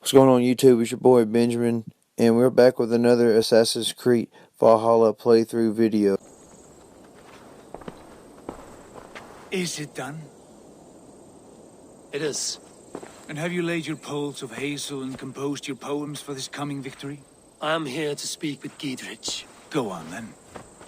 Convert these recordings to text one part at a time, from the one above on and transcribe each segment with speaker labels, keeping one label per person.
Speaker 1: What's going on YouTube? It's your boy Benjamin, and we're back with another Assassin's Creed Valhalla playthrough video.
Speaker 2: Is it done?
Speaker 3: It is.
Speaker 2: And have you laid your poles of hazel and composed your poems for this coming victory?
Speaker 3: I am here to speak with Giedrich.
Speaker 2: Go on then,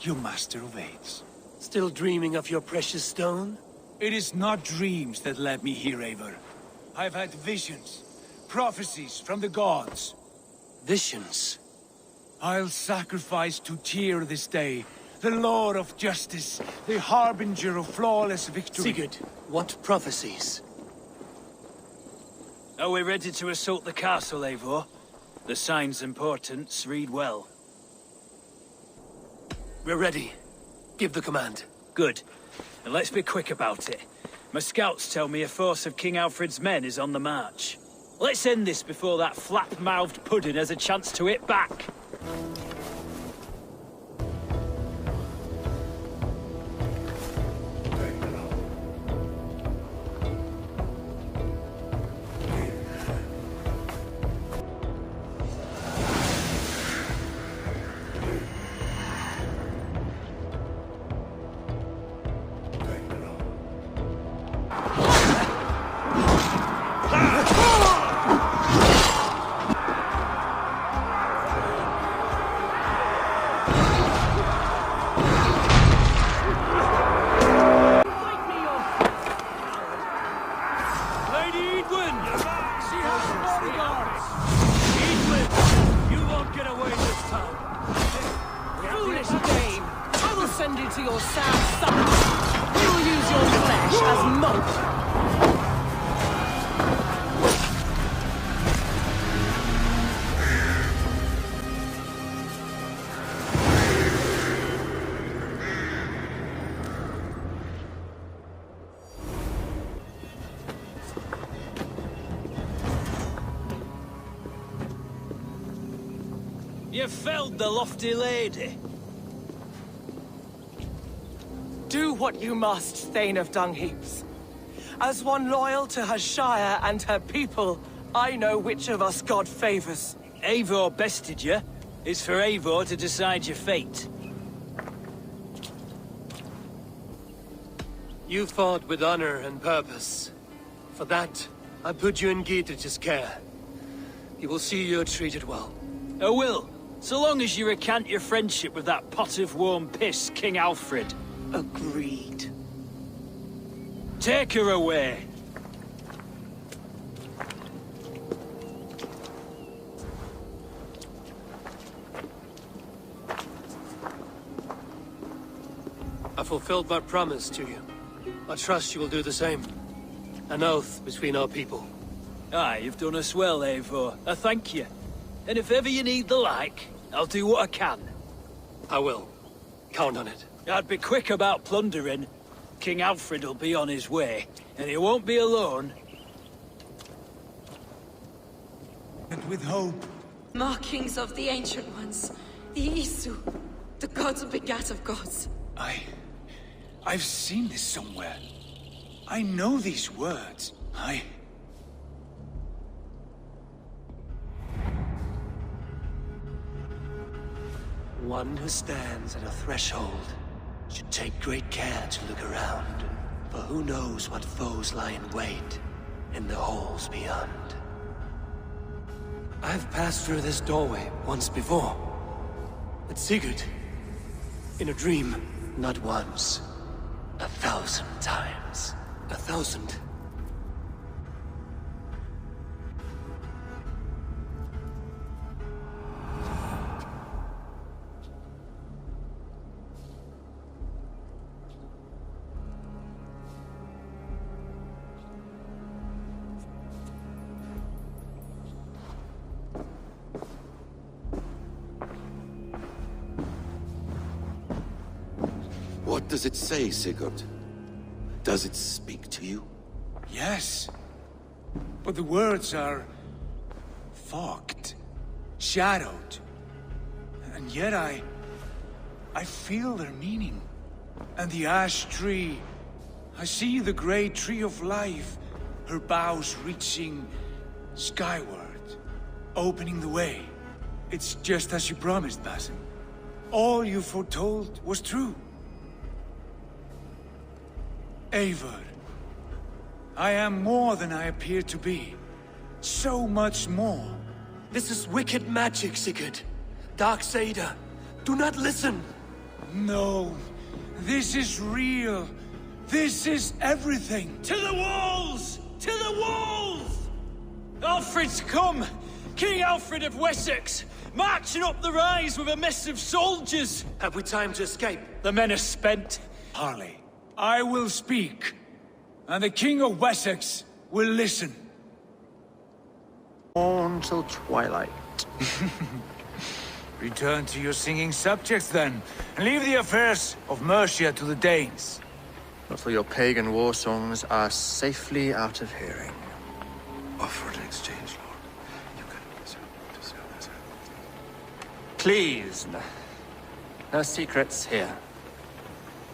Speaker 2: you master of aids.
Speaker 3: Still dreaming of your precious stone?
Speaker 2: It is not dreams that led me here, Eivor. I've had visions, prophecies from the gods.
Speaker 3: Visions?
Speaker 2: I'll sacrifice to Tyr this day, the Lord of Justice, the harbinger of flawless victory.
Speaker 3: Sigurd, what prophecies?
Speaker 4: Are we ready to assault the castle, Eivor? The signs and portents read well.
Speaker 3: We're ready. Give the command.
Speaker 4: Good. And let's be quick about it. My scouts tell me a force of King Alfred's men is on the march. Let's end this before that flap-mouthed pudding has a chance to hit back.
Speaker 5: Send you to your sad son. We will use your flesh as mold.
Speaker 4: You felled the lofty lady.
Speaker 5: Do what you must, Thane of Dungheaps. As one loyal to her shire and her people, I know which of us God favors.
Speaker 4: Eivor bested you. It's for Eivor to decide your fate.
Speaker 3: You fought with honor and purpose. For that, I put you in Giedrich's care. He will see you're treated well.
Speaker 4: I will, so long as you recant your friendship with that pot of warm piss, King Alfred.
Speaker 5: Agreed.
Speaker 4: Take her away.
Speaker 3: I fulfilled my promise to you. I trust you will do the same. An oath between our people.
Speaker 4: Aye, you've done us well, Eivor. I thank you. And if ever you need the like, I'll do what I can.
Speaker 3: I will. Count on it.
Speaker 4: I'd be quick about plundering. King Alfred will be on his way, and he won't be alone.
Speaker 2: And with hope.
Speaker 6: Markings of the Ancient Ones. The Isu. The gods begat of gods.
Speaker 2: I've seen this somewhere. I know these words.
Speaker 3: One who stands at a threshold should take great care to look around, for who knows what foes lie in wait in the halls beyond. I've passed through this doorway once before. With Sigurd. In a dream. Not once. 1,000 times. 1,000.
Speaker 7: What does it say, Sigurd? Does it speak to you?
Speaker 2: Yes. But the words are fogged, shadowed. And yet I feel their meaning. And the ash tree, I see the great tree of life, her boughs reaching skyward. opening the way. It's just as you promised, Basim. All you foretold was true. Eivor, I am more than I appear to be. So much more.
Speaker 3: This is wicked magic, Sigurd. Darksader, do not listen.
Speaker 2: No, this is real. This is everything.
Speaker 4: To the walls! To the walls! Alfred's come! King Alfred of Wessex, marching up the rise with a mess of soldiers.
Speaker 3: Have we time to escape?
Speaker 4: The men are spent.
Speaker 2: Harley, I will speak, and the King of Wessex will listen.
Speaker 8: On till twilight.
Speaker 2: Return to your singing subjects then, and leave the affairs of Mercia to the Danes.
Speaker 8: Not till your pagan war songs are safely out of hearing.
Speaker 7: Offer an exchange, Lord. You can deserve this.
Speaker 8: Please, no secrets here.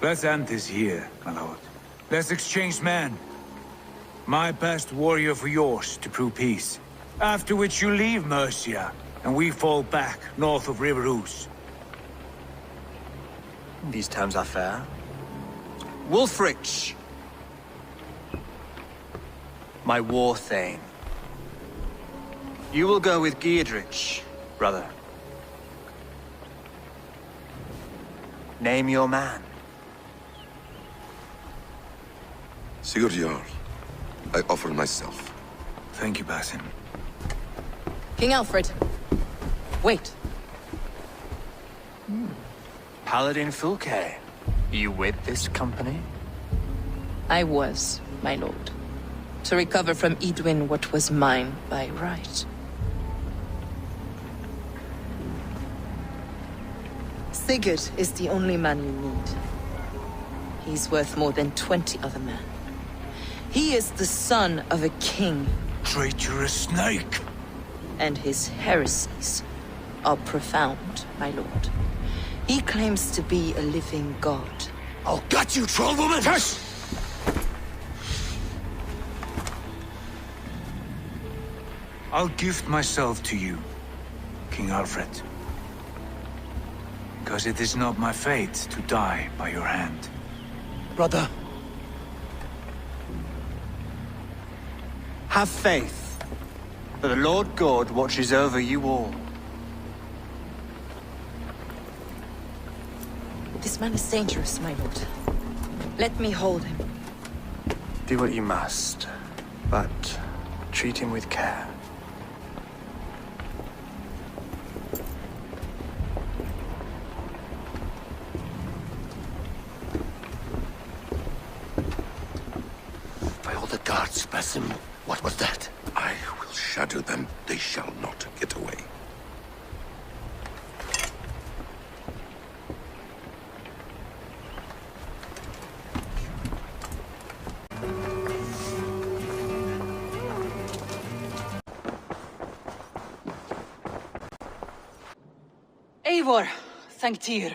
Speaker 2: Let's end this here, my lord. Let's exchange men. My best warrior for yours to prove peace. After which you leave Mercia, and we fall back north of River Ouse.
Speaker 8: These terms are fair. Wulfrich, my war thane. You will go with Geodrich, brother. Name your man.
Speaker 7: Sigurd Jarl, I offer myself.
Speaker 2: Thank you, Basim.
Speaker 6: King Alfred. Wait.
Speaker 8: Paladin Fulke, you with this company?
Speaker 6: I was, my lord. To recover from Edwin what was mine by right. Sigurd is the only man you need. He's worth more than 20 other men. He is the son of a king.
Speaker 2: Traitorous snake!
Speaker 6: And his heresies are profound, my lord. He claims to be a living god.
Speaker 3: I'll gut you, troll woman!
Speaker 2: Tush! I'll gift myself to you, King Alfred. Because it is not my fate to die by your hand.
Speaker 3: Brother.
Speaker 8: Have faith that the Lord God watches over you all.
Speaker 6: This man is dangerous, my lord. Let me hold him.
Speaker 8: Do what you must, but treat him with care.
Speaker 3: By all the gods, Basim, what was that?
Speaker 7: I will shatter them. They shall not get away.
Speaker 5: Eivor, thank Tyr.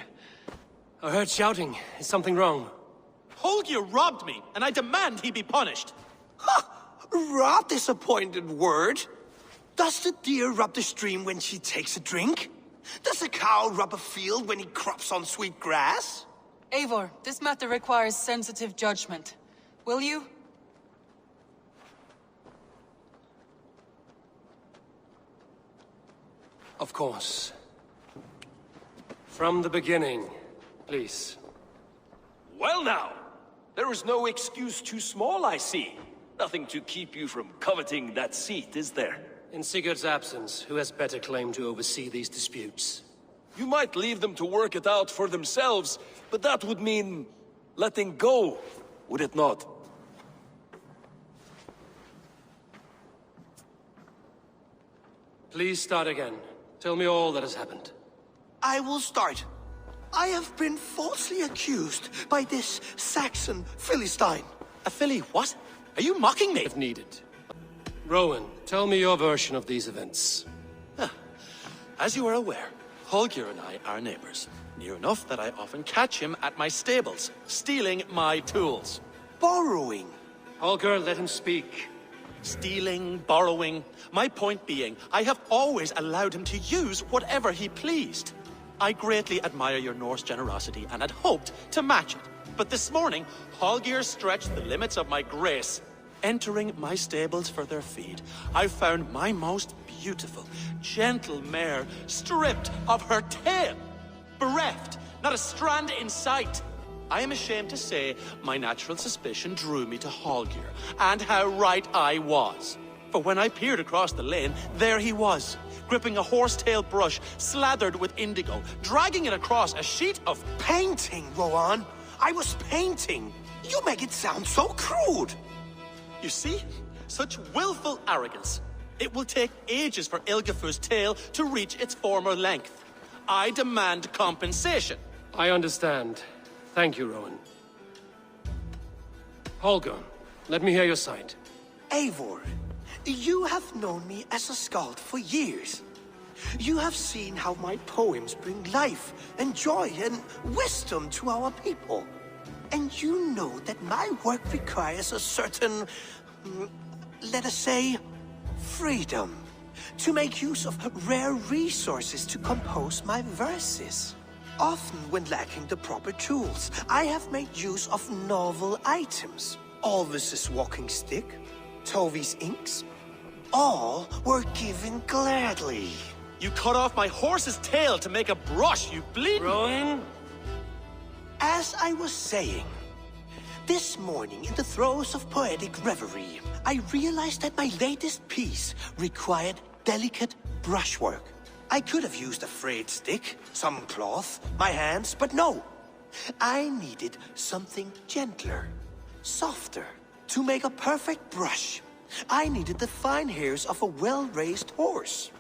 Speaker 3: I heard shouting. Is something wrong?
Speaker 9: Holger robbed me, and I demand he be punished.
Speaker 10: Rot disappointed word. Does the deer rub the stream when she takes a drink? Does a cow rub a field when he crops on sweet grass?
Speaker 11: Eivor, this matter requires sensitive judgment. Will you?
Speaker 3: Of course. From the beginning, please.
Speaker 9: Well now, there is no excuse too small, I see. Nothing to keep you from coveting that seat, is there?
Speaker 3: In Sigurd's absence, who has better claim to oversee these disputes?
Speaker 9: You might leave them to work it out for themselves, but that would mean letting go, would it not?
Speaker 3: Please start again. Tell me all that has happened.
Speaker 10: I will start. I have been falsely accused by this Saxon Philistine.
Speaker 9: A Philly what? Are you mocking me?
Speaker 3: If needed. Rowan, tell me your version of these events.
Speaker 9: As you are aware, Holger and I are neighbors. Near enough that I often catch him at my stables, stealing my tools.
Speaker 10: Borrowing.
Speaker 3: Holger, let him speak.
Speaker 12: stealing, borrowing. My point being, I have always allowed him to use whatever he pleased. I greatly admire your Norse generosity and had hoped to match it. But this morning, Hallgeir stretched the limits of my grace. Entering my stables for their feed, I found my most beautiful, gentle mare stripped of her tail. Bereft, not a strand in sight. I am ashamed to say my natural suspicion drew me to Hallgeir, and how right I was. For when I peered across the lane, there he was, gripping a horsetail brush slathered with indigo, dragging it across a sheet of...
Speaker 10: Painting, Rowan! I was painting! You make it sound so crude!
Speaker 12: You see? Such willful arrogance. It will take ages for Ilgafur's tail to reach its former length. I demand compensation.
Speaker 13: I understand. Thank you, Rowan. Holger, let me hear your side.
Speaker 10: Eivor, you have known me as a skald for years. You have seen how my poems bring life and joy and wisdom to our people. And you know that my work requires a certain, let us say, freedom. To make use of rare resources to compose my verses. Often when lacking the proper tools, I have made use of novel items. Alvis's walking stick, Tovi's inks, all were given gladly.
Speaker 12: You cut off my horse's tail to make a brush, you bleed...
Speaker 13: Rowan?
Speaker 10: As I was saying, this morning in the throes of poetic reverie, I realized that my latest piece required delicate brushwork. I could have used a frayed stick, some cloth, my hands, but no. I needed something gentler, softer. To make a perfect brush, I needed the fine hairs of a well-raised horse.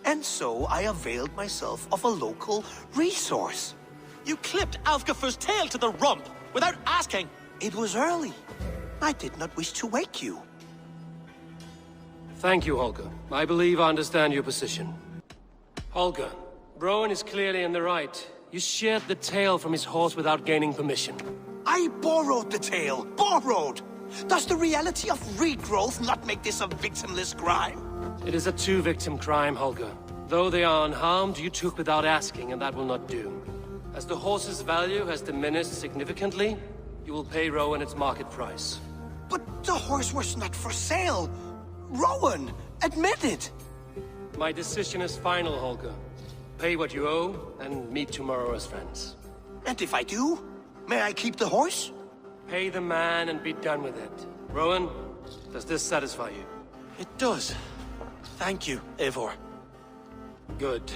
Speaker 10: And so I availed myself of a local resource.
Speaker 12: You clipped Alfgafur's tail to the rump, without asking.
Speaker 10: It was early. I did not wish to wake you.
Speaker 13: Thank you, Holger. I believe I understand your position. Holger, Rowan is clearly in the right. You sheared the tail from his horse without gaining permission.
Speaker 10: I borrowed the tail. Borrowed! Does the reality of regrowth not make this a victimless crime?
Speaker 13: It is a two-victim crime, Holger. Though they are unharmed, you took without asking, and that will not do. As the horse's value has diminished significantly, you will pay Rowan its market price.
Speaker 10: But the horse was not for sale. Rowan, admit it.
Speaker 13: My decision is final, Holger. Pay what you owe, and meet tomorrow as friends.
Speaker 10: And if I do, may I keep the horse?
Speaker 13: Pay the man and be done with it. Rowan, does this satisfy you?
Speaker 12: It does. Thank you, Eivor.
Speaker 13: Good.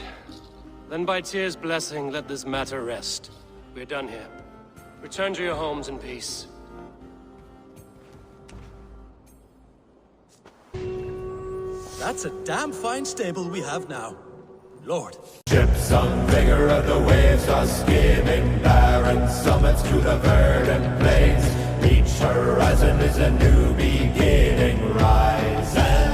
Speaker 13: Then by Tyr's blessing, let this matter rest. We're done here. Return to your homes in peace.
Speaker 14: That's a damn fine stable we have now. Lord.
Speaker 15: Ships on vigor of the waves are skimming barren summits to the verdant plains. Each horizon is a new beginning. Rise and